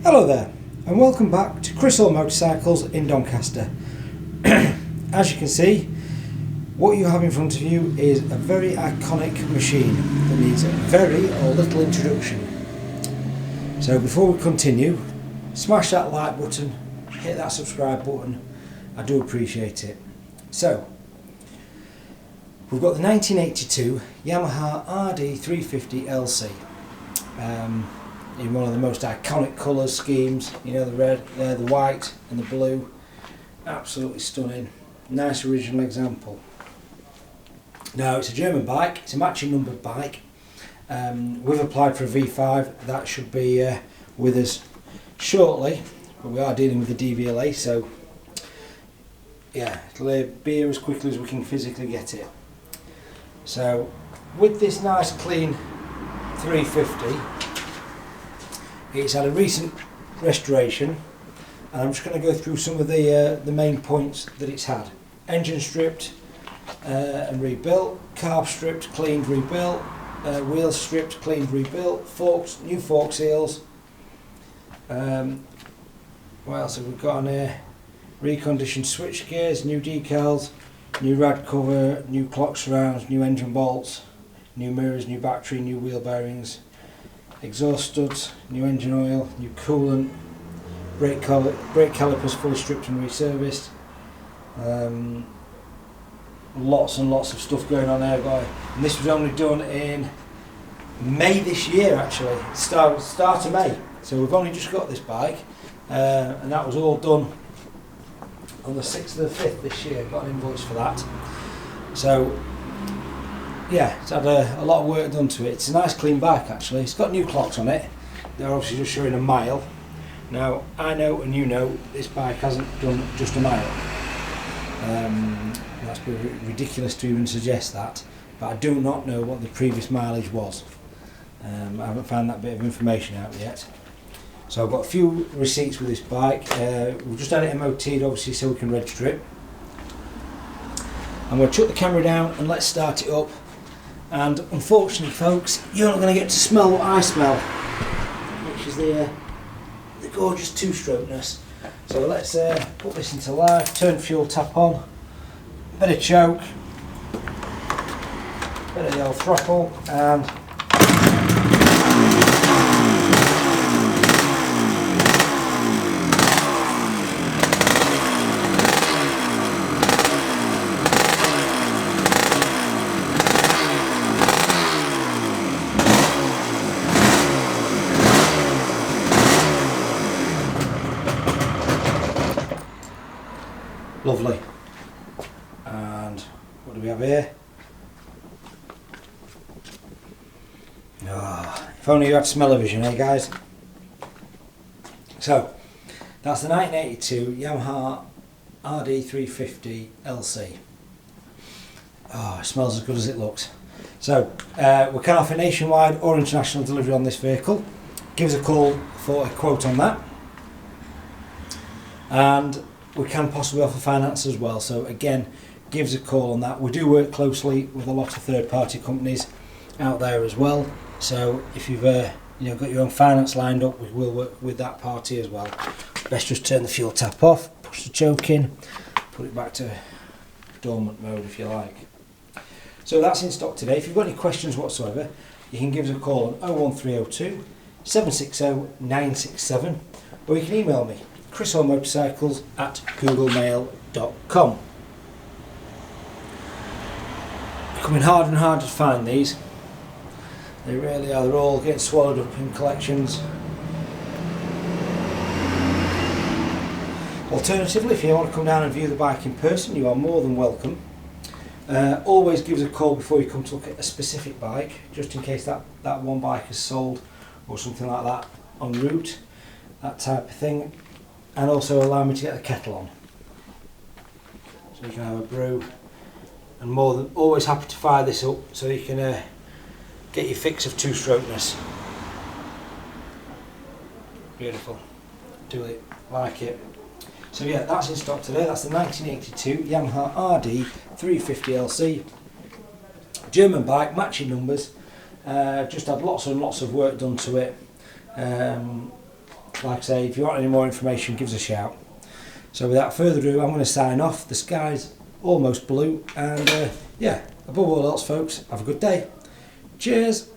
Hello there, and welcome back to Chris Hall Motorcycles in Doncaster. As you can see, what you have in front of you is a very iconic machine that needs very or little introduction. So before we continue, smash that like button, hit that subscribe button, I do appreciate it. So, we've got the 1982 Yamaha RD350LC. In one of the most iconic colour schemes, you know, the red, the white and the blue. Absolutely stunning. Nice original example. Now it's a German bike, it's a matching numbered bike. We've applied for a V5, that should be with us shortly, but we are dealing with the DVLA, so yeah, it'll be here as quickly as we can physically get it. So with this nice clean 350, it's had a recent restoration, and I'm just going to go through some of the main points that it's had. Engine stripped and rebuilt, carb stripped, cleaned, rebuilt, wheels stripped, cleaned, rebuilt, forks, new fork seals. What else have we got on here? Reconditioned switch gears, new decals, new rad cover, new clock surrounds, new engine bolts, new mirrors, new battery, new wheel bearings, exhaust studs, new engine oil, new coolant, brake calipers fully stripped and reserviced. Lots and lots of stuff going on there, guy. And this was only done in May this year, actually, start of May. So we've only just got this bike, and that was all done on the 6th of the 5th this year. Got an invoice for that. So yeah, it's had a lot of work done to it. It's a nice clean bike actually. It's got new clocks on it. They're obviously just showing a mile. Now I know and you know this bike hasn't done just a mile. That's ridiculous to even suggest that, but I do not know what the previous mileage was. I haven't found that bit of information out yet. So I've got a few receipts with this bike. We've just had it MOT'd obviously so we can register it. I'm going to chuck the camera down and let's start it up. And unfortunately folks, you're not going to get to smell what I smell, which is the gorgeous two-strokeness. So let's put this into live, turn fuel tap on, bit of choke, bit of the old throttle, and lovely. And what do we have here? Oh, if only you had smell-o-vision, eh guys? So that's the 1982 Yamaha RD350LC. Oh, it smells as good as it looks. So we can offer nationwide or international delivery on this vehicle. Give us a call for a quote on that. And we can possibly offer finance as well, so again, give us a call on that. We do work closely with a lot of third-party companies out there as well, so if you've got your own finance lined up, we will work with that party as well. Best just turn the fuel tap off, push the choke in, put it back to dormant mode if you like. So that's in stock today. If you've got any questions whatsoever, you can give us a call on 01302 760 967, or you can email me chrishallmotorcycles@googlemail.com. Becoming harder and harder to find these. They really are. They're all getting swallowed up in collections. Alternatively, if you want to come down and view the bike in person, you are more than welcome. Always give us a call before you come to look at a specific bike, just in case that one bike is sold or something like that en route, that type of thing. And also allow me to get the kettle on, so you can have a brew. And more than always happy to fire this up so you can get your fix of two-strokeness. Beautiful, do it, like it. So yeah, that's in stock today. That's the 1982 Yamaha RD350LC, German bike, matching numbers. Just had lots and lots of work done to it. like I say, if you want any more information, give us a shout. So without further ado, I'm going to sign off. The sky's almost blue, and yeah, above all else folks, have a good day. Cheers.